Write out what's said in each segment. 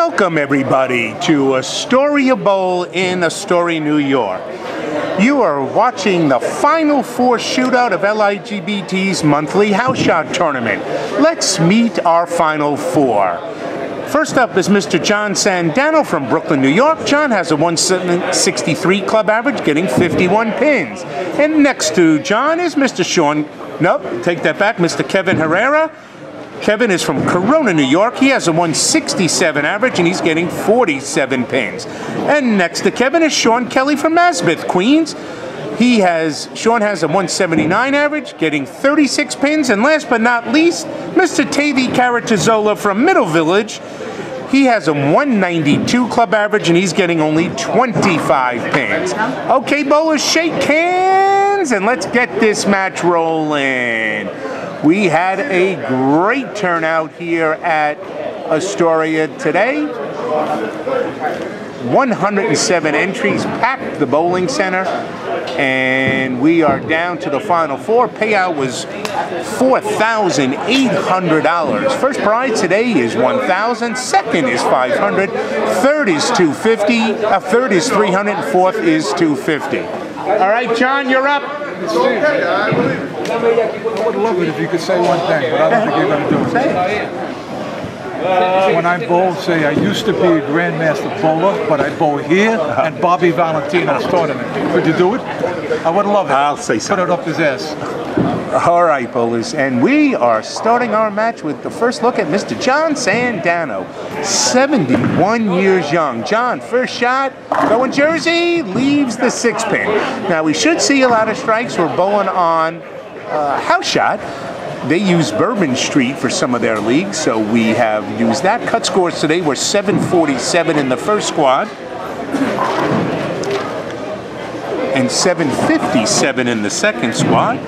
Welcome everybody to Astoria Bowl in Astoria, New York. You are watching the Final Four shootout of LIGBT's monthly house shot tournament. Let's meet our Final Four. First up is Mr. John Sandano from Brooklyn, New York. John has a 163 club average, getting 51 pins. And next to John is Mr. Mr. Kevin Herrera. Kevin is from Corona, New York. He has a 167 average and he's getting 47 pins. And next to Kevin is Shawn Kelly from Asbeth, Queens. Shawn has a 179 average, getting 36 pins. And last but not least, Mr. Tavie Caratozzolo from Middle Village. He has a 192 club average and he's getting only 25 pins. Okay, bowlers, shake hands and let's get this match rolling. We had a great turnout here at Astoria today. 107 entries packed the bowling center, and we are down to the Final Four. Payout was $4,800. First prize today is $1,000. Second is $500. Third is $250. Third is $300. And fourth is $250. All right, John, you're up. I would love it if you could say one thing, but I don't think you're going to do it. When I bowl, say I used to be a Grandmaster bowler, but I bowl here and Bobby Valentino's tournament. Could you do it? I would love it. I'll say something. Put it up his ass. All right, bowlers, and we are starting our match with the first look at Mr. John Sandano, 71 years young. John, first shot, going Jersey, leaves the 6-pin. Now, we should see a lot of strikes. We're bowling on house shot. They use Bourbon Street for some of their leagues, so we have used that. Cut scores today were 747 in the first squad and 757 in the second squad.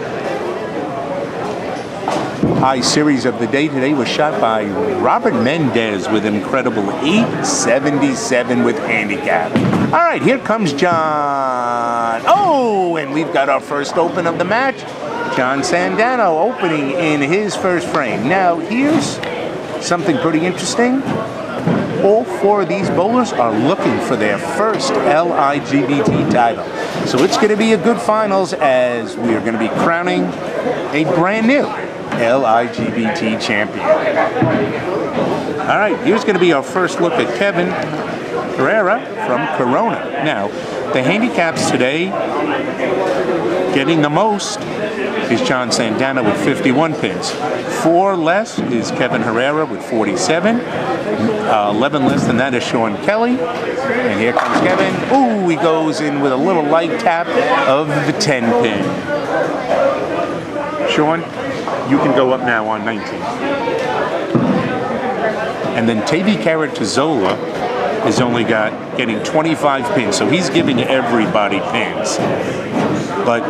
High series of the day today was shot by Robert Mendez with an incredible 877 with handicap. All right, here comes John. Oh, and we've got our first open of the match. John Sandano opening in his first frame. Now, here's something pretty interesting. All four of these bowlers are looking for their first LIGBT title. So it's going to be a good finals as we are going to be crowning a brand new LIGBT champion. All right, here's going to be our first look at Kevin Herrera from Corona. Now, the handicaps today, getting the most is John Sandano with 51 pins. 4 less is Kevin Herrera with 47. 11 less than that is Shawn Kelly. And here comes Kevin. Ooh, he goes in with a little light tap of the 10-pin. Shawn, you can go up now on 19. And then Tavie Caratozzolo is only getting 25 pins, so he's giving everybody pins. But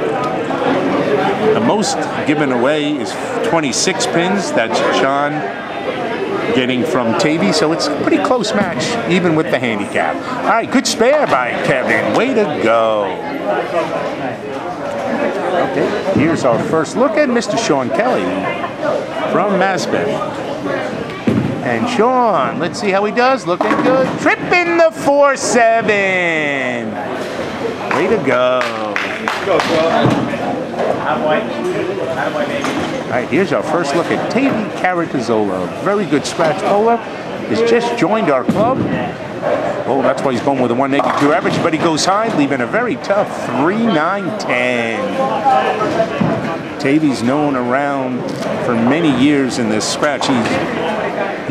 the most given away is 26 pins. That's Shawn getting from Tavie, so it's a pretty close match, even with the handicap. All right, good spare by Kevin. Way to go. Okay, here's our first look at Mr. Shawn Kelly from Asbeth. And Shawn, let's see how he does. Looking good. Tripping the 4-7. Way to go. All right, here's our first look at Tavie Caratozzolo. Very good scratch bowler. Has just joined our club. Oh, that's why he's bowling with a 182 average, but he goes high, leaving a very tough 3-9-10. Tavie's known around for many years in this scratch. He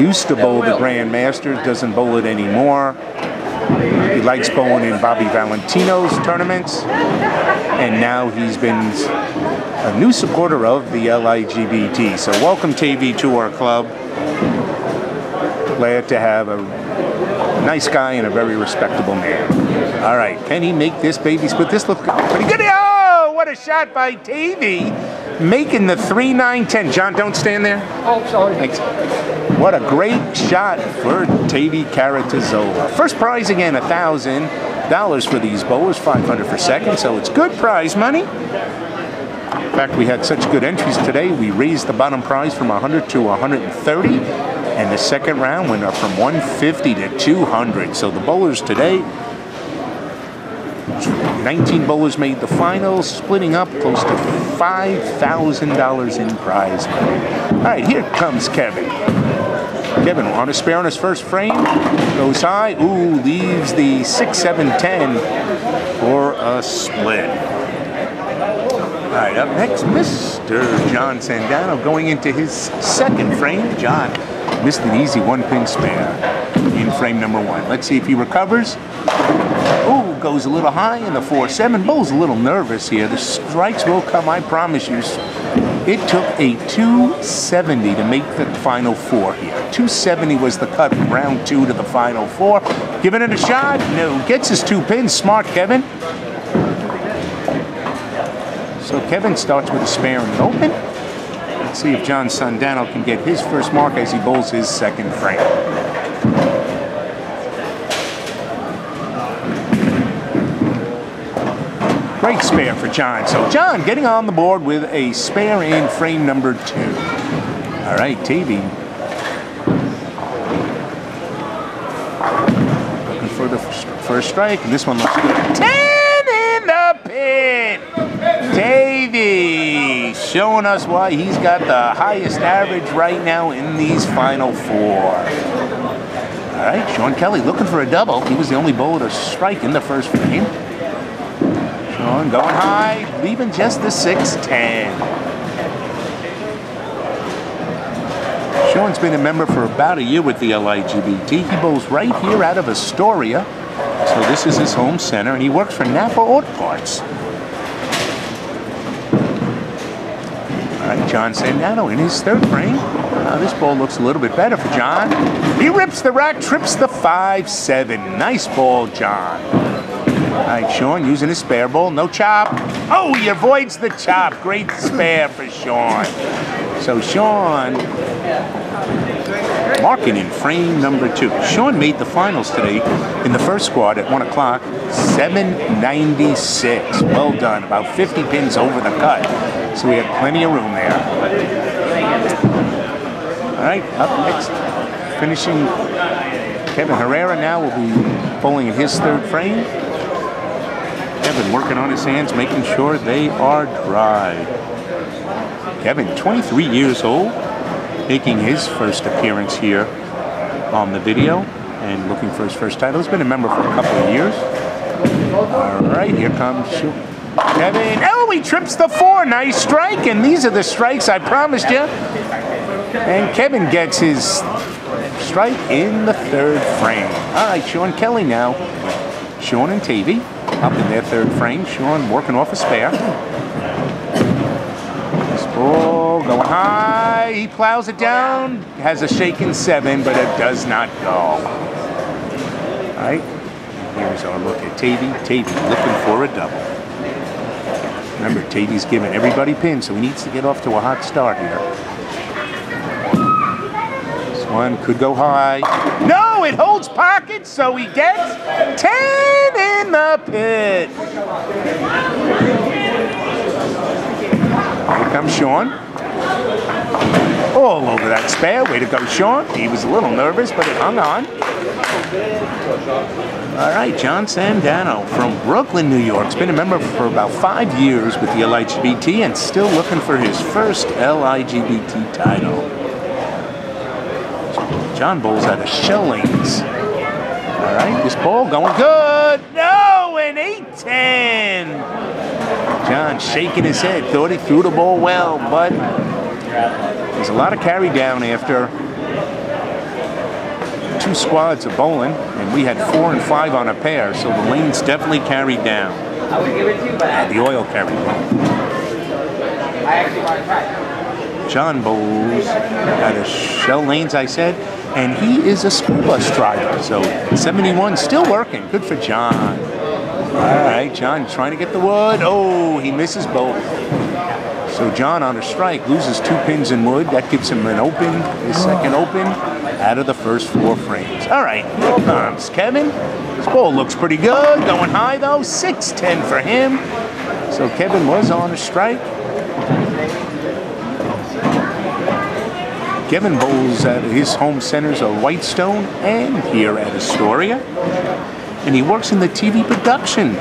used to bowl the Grandmasters, doesn't bowl it anymore. He likes bowling in Bobby Valentino's tournaments, and now he's been a new supporter of the LIGBT. So welcome, Tavie, to our club. Glad to have a nice guy and a very respectable man. All right, can he make this baby split? This looks pretty good. Oh, what a shot by Tavie, making the 3-9-10. John, don't stand there. Oh, sorry. Thanks. What a great shot for Tavie Caratozzolo. First prize again, $1,000 for these bowlers, $500 for second, so it's good prize money. In fact, we had such good entries today, we raised the bottom prize from $100 to $130. And the second round went up from 150 to 200. So the bowlers today, 19 bowlers made the finals, splitting up close to $5,000 in prize money. All right, here comes Kevin. Kevin on a spare on his first frame, goes high, ooh, leaves the 6, 7, 10 for a split. All right, up next, Mr. John Sandano going into his second frame. John missed an easy one-pin spare in frame number 1. Let's see if he recovers. Ooh, goes a little high in the 4-7. Bowl's a little nervous here. The strikes will come, I promise you. It took a 270 to make the final 4 here. 270 was the cut from round 2 to the final 4. Giving it a shot? No. Gets his 2 pins. Smart, Kevin. So Kevin starts with a spare and an open. Let's see if John Sandano can get his first mark as he bowls his second frame. Great spare for John. So John getting on the board with a spare in frame number 2. All right, Tavie. Looking for the first strike, and this one looks good. 10 in the pit! Tavie showing us why he's got the highest average right now in these final 4. All right, Shawn Kelly looking for a double. He was the only bowler to strike in the first frame. Shawn going high, leaving just the 6-10. Shawn's been a member for about a year with the LIGBT. He bowls right here out of Astoria. So this is his home center, and he works for Napa Auto Parts. All right, John Sandano in his third frame. This ball looks a little bit better for John. He rips the rack, trips the 5-7. Nice ball, John. All right, Shawn using his spare ball. No chop. Oh, he avoids the chop. Great spare for Shawn. So Shawn marking in frame number 2. Shawn made the finals today in the first squad at 1 o'clock, 796. Well done. About 50 pins over the cut. So we had plenty of room there. All right, up next, finishing Kevin Herrera now will be bowling in his third frame. Kevin working on his hands, making sure they are dry. Kevin, 23 years old, making his first appearance here on the video and looking for his first title. He's been a member for a couple of years. All right, here comes Kevin. Oh, he trips the 4. Nice strike, and these are the strikes I promised you. And Kevin gets his strike in the third frame. All right, Shawn Kelly now. Shawn and Tavie up in their third frame. Shawn working off a spare. This ball going high. He plows it down. Has a shaken 7, but it does not go. All right. Here's our look at Tavie. Tavie looking for a double. Remember, Tavie's giving everybody pins, so he needs to get off to a hot start here. This one could go high. No, it holds pocket, so he gets 10 in the pit. Here comes Shawn. All over that spare. Way to go, Shawn. He was a little nervous, but it hung on. All right, John Sandano from Brooklyn, New York. He's been a member for about 5 years with the LIGBT and still looking for his first LIGBT title. John bowls out of shell lanes. All right, this ball going good. No, an 8-10. John shaking his head. Thought he threw the ball well, but there's a lot of carry down after 2 squads of bowling, and we had 4 and 5 on a pair, so the lanes definitely carried down. And the oil carried down. John bowls out of shell lanes, I said, and he is a school bus driver, so 71 still working. Good for John. All right, John trying to get the wood. Oh, he misses both. So John on a strike loses 2 pins in wood. That gives him an open, his second open, out of the first 4 frames. All right, here comes Kevin. His ball looks pretty good. Going high, though. 6-10 for him. So Kevin was on a strike. Kevin bowls at his home centers of Whitestone and here at Astoria. And he works in the TV production.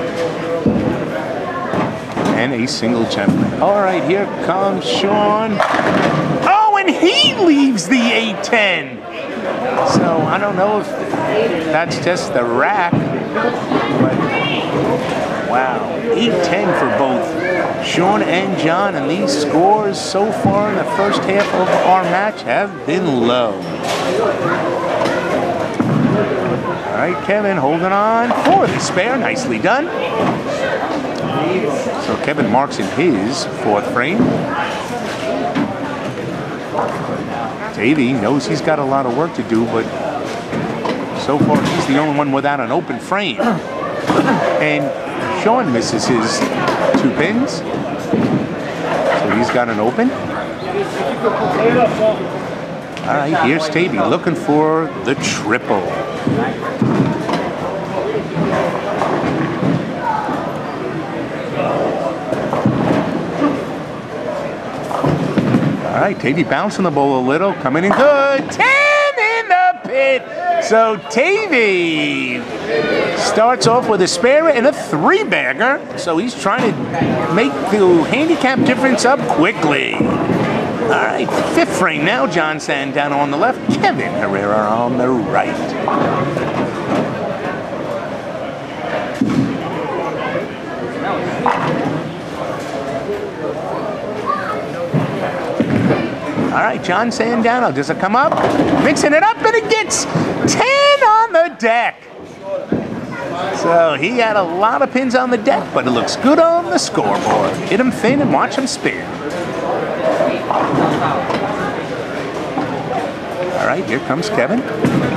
And a single gentleman. All right, here comes Shawn. Oh, and he leaves the 8-10. So I don't know if that's just the rack, but wow, 8-10 for both Shawn and John, and these scores so far in the first half of our match have been low. All right, Kevin holding on for the spare, nicely done. So Kevin marks in his fourth frame. Tavie knows he's got a lot of work to do, but so far he's the only one without an open frame. And Shawn misses his 2 pins, so he's got an open. All right, here's Tavie looking for the triple. All right, Tavie bouncing the bowl a little, coming in good. 10 in the pit. So Tavie starts off with a spare and a 3-bagger. So he's trying to make the handicap difference up quickly. All right, 5th frame now. John Sandano on the left, Kevin Herrera on the right. All right, John Sandano, does it come up? Mixing it up, and it gets 10 on the deck. So he had a lot of pins on the deck, but it looks good on the scoreboard. Hit him thin and watch him spin. All right, here comes Kevin.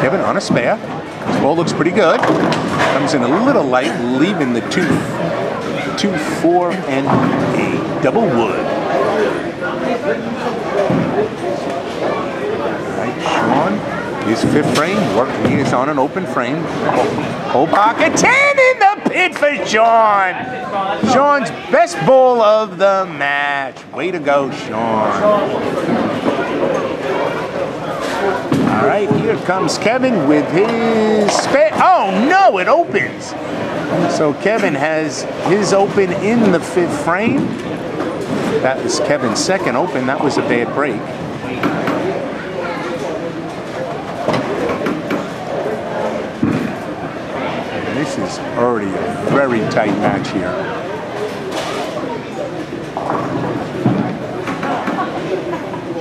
Kevin on a spare. His ball looks pretty good. Comes in a little light, leaving the 2, 4, and a double wood. Shawn, his 5th frame, working. He is on an open frame. Whole pocket, 10 in the pit for Shawn. Shawn's best bowl of the match. Way to go, Shawn. All right, here comes Kevin with his spare. Oh no, it opens. So Kevin has his open in the 5th frame. That was Kevin's 2nd open. That was a bad break. This is already a very tight match here.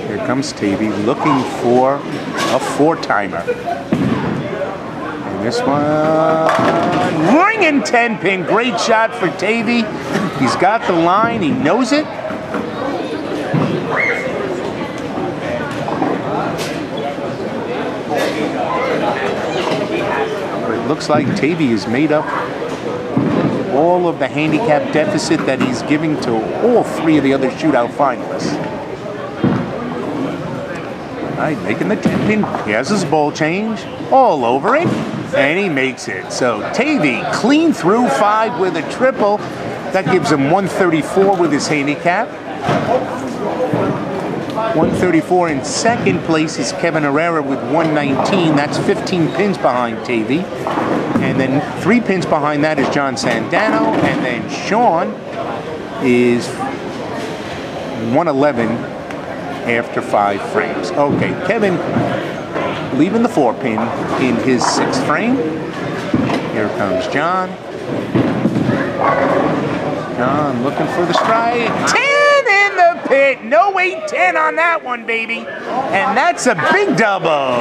Here comes Tavie looking for a 4-timer. And this one, ringing 10-pin. Great shot for Tavie. He's got the line. He knows it. Looks like Tavie has made up all of the handicap deficit that he's giving to all 3 of the other shootout finalists. All right, making the 10-pin. He has his ball change all over it, and he makes it. So Tavie clean through 5 with a triple. That gives him 134 with his handicap. 134 in 2nd place is Kevin Herrera with 119. That's 15 pins behind Tavie. And then 3 pins behind that is John Sandano. And then Shawn is 111 after 5 frames. Okay, Kevin leaving the 4-pin in his 6th frame. Here comes John. John looking for the strike. 10 in the pit. No 8-10 on that one, baby. And that's a big double.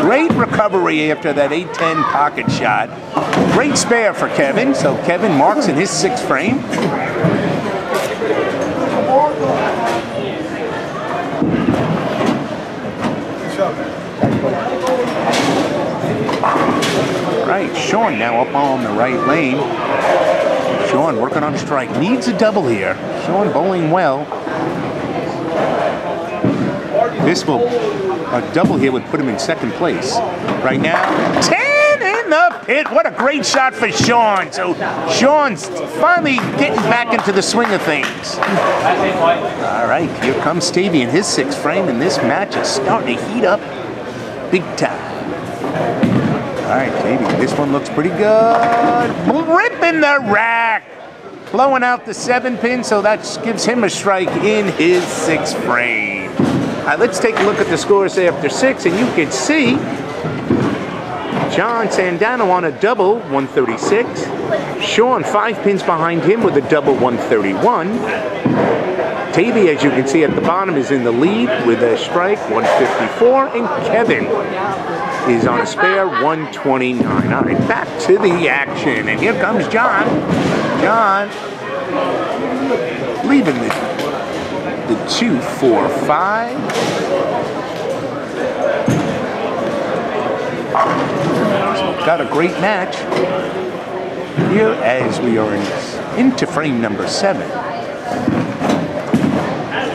Great recovery after that 8-10 pocket shot. Great spare for Kevin. So Kevin marks in his 6th frame. Right, Shawn now up on the right lane. Shawn working on a strike. Needs a double here. Shawn bowling well. A double here would put him in 2nd place. Right now, 10 in the pit. What a great shot for Shawn. So Shawn's finally getting back into the swing of things. All right, here comes Tavie in his 6th frame, and this match is starting to heat up big time. All right, Tavie, this one looks pretty good. Ripping the rack. Blowing out the 7-pin, so that gives him a strike in his 6th frame. All right, let's take a look at the scores after 6, and you can see John Sandano on a double, 136. Shawn 5 pins behind him with a double, 131. Tavie, as you can see at the bottom, is in the lead with a strike, 154. And Kevin is on a spare, 129. All right, back to the action. And here comes John. John leaving the 2, 4, 5. Got a great match here as we are into frame number 7.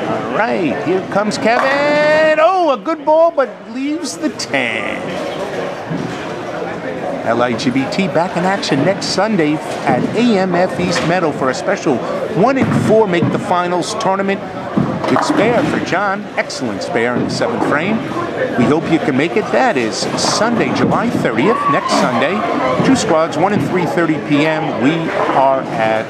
All right, here comes Kevin. Oh, a good ball, but leaves the 10. LIGBT back in action next Sunday at AMF East Meadow for a special 1 and 4 make the finals tournament. Good spare for John. Excellent spare in the 7th frame. We hope you can make it. That is Sunday, July 30th, next Sunday. 2 squads, 1 and 3:30 p.m. We are at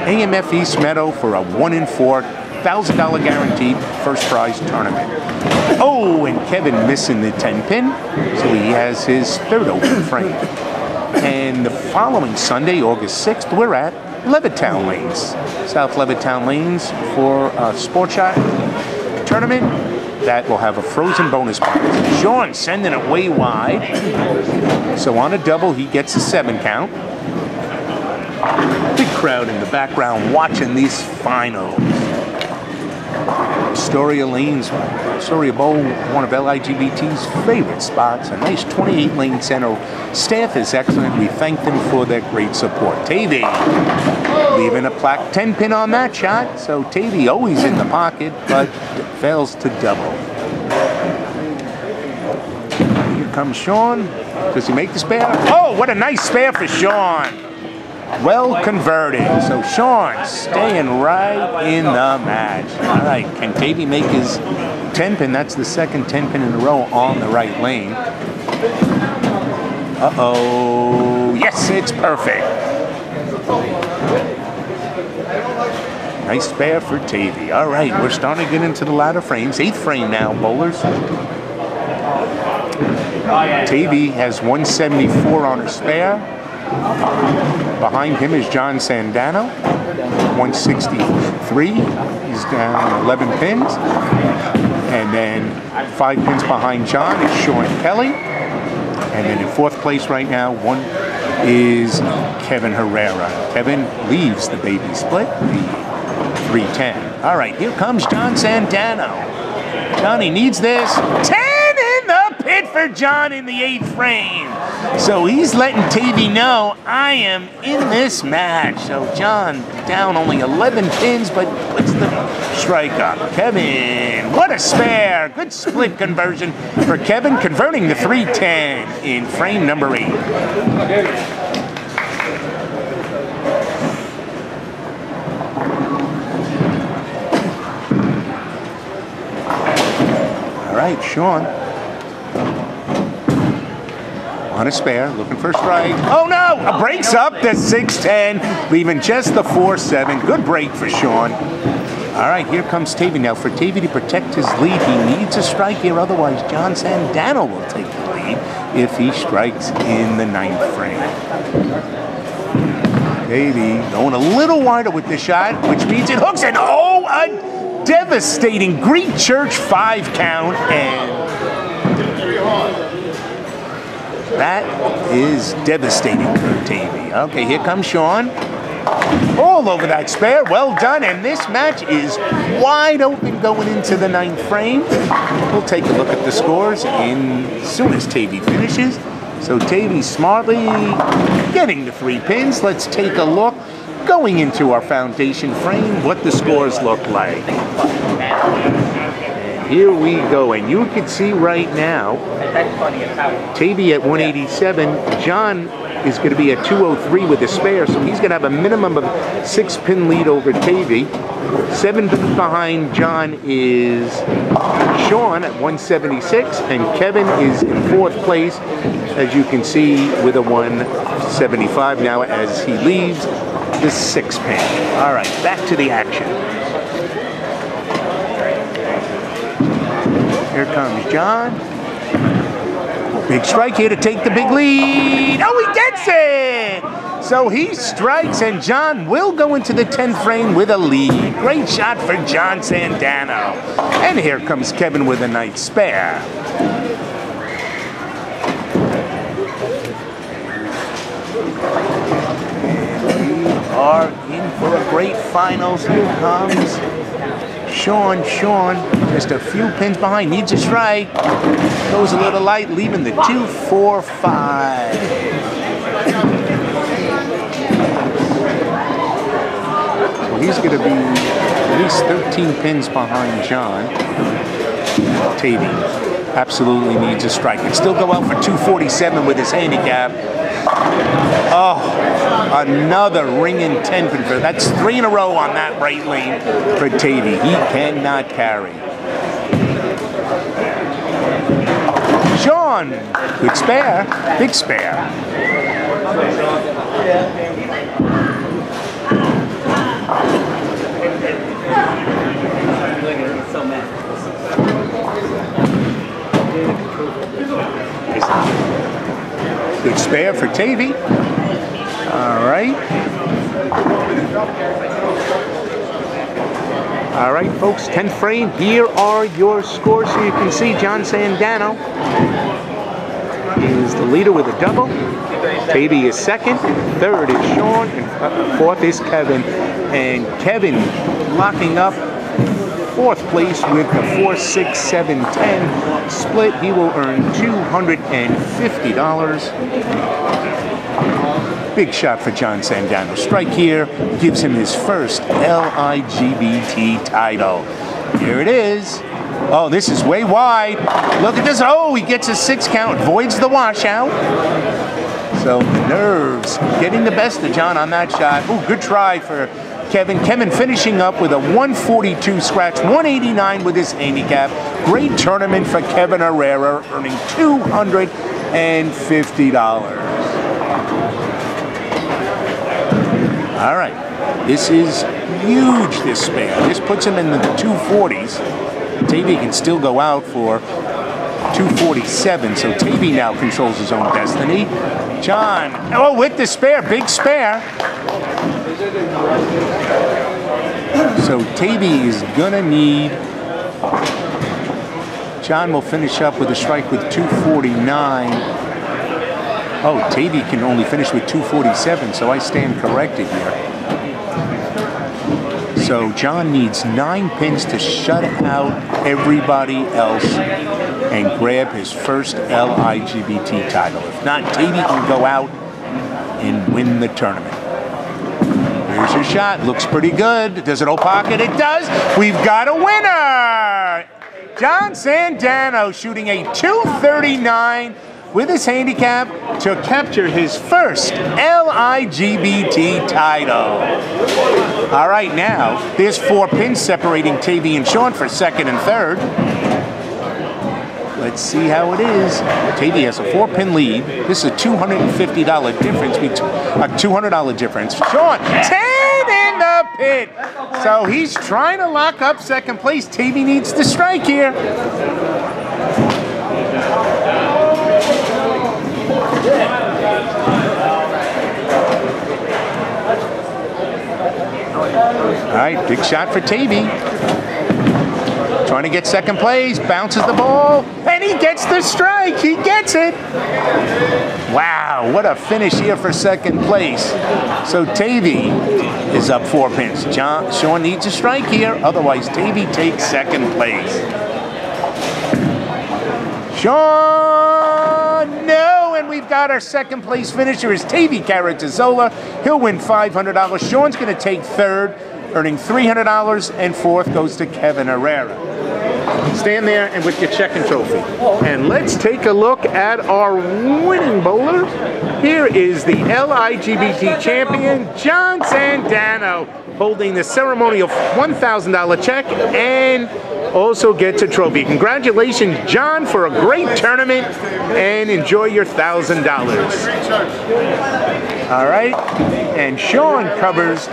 AMF East Meadow for a 1 and 4 $1,000 guaranteed first prize tournament. Oh, and Kevin missing the 10-pin, so he has his 3rd open frame. And the following Sunday, August 6th, we're at Levittown Lanes, South Levittown Lanes for a Sport Shot tournament that will have a frozen bonus prize. Shawn sending it way wide, so on a double, he gets a 7 count. Big crowd in the background watching these finals. Astoria Lanes, Astoria Bowl, one of LIGBT's favorite spots. A nice 28-lane center. Staff is excellent. We thank them for their great support. Tavie leaving a plaque 10-pin on that shot. So Tavie always in the pocket, but fails to double. Here comes Shawn. Does he make the spare? Oh, what a nice spare for Shawn. Well converted. So Shawn staying right in the match. All right, can Tavie make his 10-pin? That's the 2nd 10-pin in a row on the right lane. Uh-oh. Yes, it's perfect. Nice spare for Tavie. All right, we're starting to get into the latter frames. 8th frame now, bowlers. Tavie has 174 on her spare. Behind him is John Sandano, 163. He's down 11 pins. And then 5 pins behind John is Shawn Kelly. And then in 4th place right now, 1 is Kevin Herrera. Kevin leaves the baby split, the 310. All right, here comes John Sandano. Johnny needs this. 10 in the pit for John in the 8th frame. So he's letting Tavie know, I am in this match. So John down only 11 pins, but puts the strike up. Kevin, what a spare. Good split conversion for Kevin, converting the 310 in frame number 8. All right, Shawn. On a spare, looking for a strike. Oh no! Breaks up the 6-10, leaving just the 4-7. Good break for Shawn. All right, here comes Tavie. Now, for Tavie to protect his lead, he needs a strike here. Otherwise, John Sandano will take the lead if he strikes in the 9th frame. Tavie going a little wider with the shot, which means it hooks, and oh, a devastating Greek Church 5 count, and that is devastating for Tavie. Okay, here comes Shawn. All over that spare. Well done. And this match is wide open going into the 9th frame. We'll take a look at the scores as soon as Tavie finishes. So Tavie smartly getting the 3 pins. Let's take a look going into our foundation frame what the scores look like. And here we go. And you can see right now, Tavie at 187. John is going to be at 203 with a spare, so he's going to have a minimum of 6-pin lead over Tavie. 7 pins behind John is Shawn at 176, and Kevin is in 4th place, as you can see, with a 175 now as he leaves the 6-pin. All right, back to the action. Here comes John. Big strike here to take the big lead. Oh, he gets it! So he strikes, and John will go into the 10th frame with a lead. Great shot for John Sandano. And here comes Kevin with a nice spare. And we are in for a great finals. Here comes Shawn, just a few pins behind, needs a strike. Goes a little light, leaving the 2-4-5. So he's going to be at least 13 pins behind John. Tavie absolutely needs a strike. Can still go out for 247 with his handicap. Oh, another ringing 10 pin. That's 3 in a row on that right lane for Tavie. He cannot carry. Shawn, good spare, big spare. Good spare for Tavie. All right. All right, folks, 10th frame. Here are your scores. So you can see John Sandano is the leader with a double. Tavie is 2nd. 3rd is Shawn. And 4th is Kevin. And Kevin locking up 4th place with the 4, 6, 7, 10 split. He will earn $250. Big shot for John Sandano. Strike here gives him his first LIGBT title. Here it is. Oh, this is way wide. Look at this. Oh, he gets a 6 count, voids the washout. So nerves getting the best of John on that shot. Oh, good try for Kevin. Kevin finishing up with a 142 scratch, 189 with his handicap. Great tournament for Kevin Herrera, earning $250. All right, this is huge, this spare. This puts him in the 240s. Tavie can still go out for 247, so Tavie now controls his own destiny. John, oh, with the spare, big spare. So Tavie is gonna need, John will finish up with a strike with 249. Oh, Tavie can only finish with 247, so I stand corrected here. So John needs 9 pins to shut out everybody else and grab his first LIGBT title. If not, Tavie can go out and win the tournament. Here's your shot. Looks pretty good. Does it pocket? It does. We've got a winner! John Sandano shooting a 239 with his handicap to capture his first LIGBT title. All right, now, there's 4 pins separating Tavie and Shawn for 2nd and 3rd. Let's see how it is. Tavie has a 4-pin lead. This is a $250 difference, a $200 difference. Shawn, 10 in the pit. So he's trying to lock up 2nd place. Tavie needs to strike here. All right, big shot for Tavie. Trying to get 2nd place, bounces the ball, and he gets the strike. He gets it. Wow, what a finish here for 2nd place. So Tavie is up 4 pins. Shawn needs a strike here, otherwise Tavie takes 2nd place. Shawn, no, and we've got our 2nd place finisher is Tavie Caratozzolo. He'll win $500. Shawn's going to take 3rd, earning $300, and 4th goes to Kevin Herrera. stand there and with your check and trophy. And let's take a look at our winning bowler. Here is the LIGBT champion, John Sandano, holding the ceremonial $1,000 check and also gets a trophy. Congratulations, John, for a great tournament, and enjoy your $1,000. All right, and Shawn covers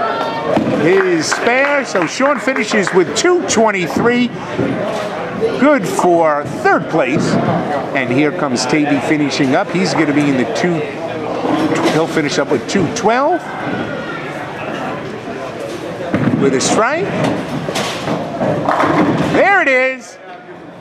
his spare, so Shawn finishes with 223, good for third place. And here comes Tavie finishing up. He's going to be in the he'll finish up with 212 with a strike. There it is.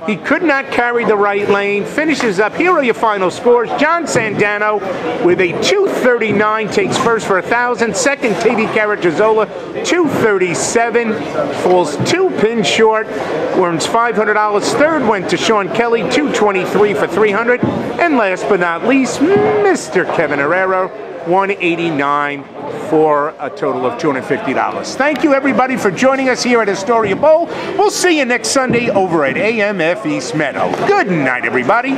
He could not carry the right lane. Finishes up. Here are your final scores. John Sandano with a 239 takes first for 1,000. Second, Tavie Caratozzolo, 237, falls 2 pins short, earns $500. Third went to Shawn Kelly, 223 for 300. And last but not least, Mr. Kevin Herrera, 189 for a total of $250. Thank you, everybody, for joining us here at Astoria Bowl. We'll see you next Sunday over at AMF East Meadow. Good night, everybody.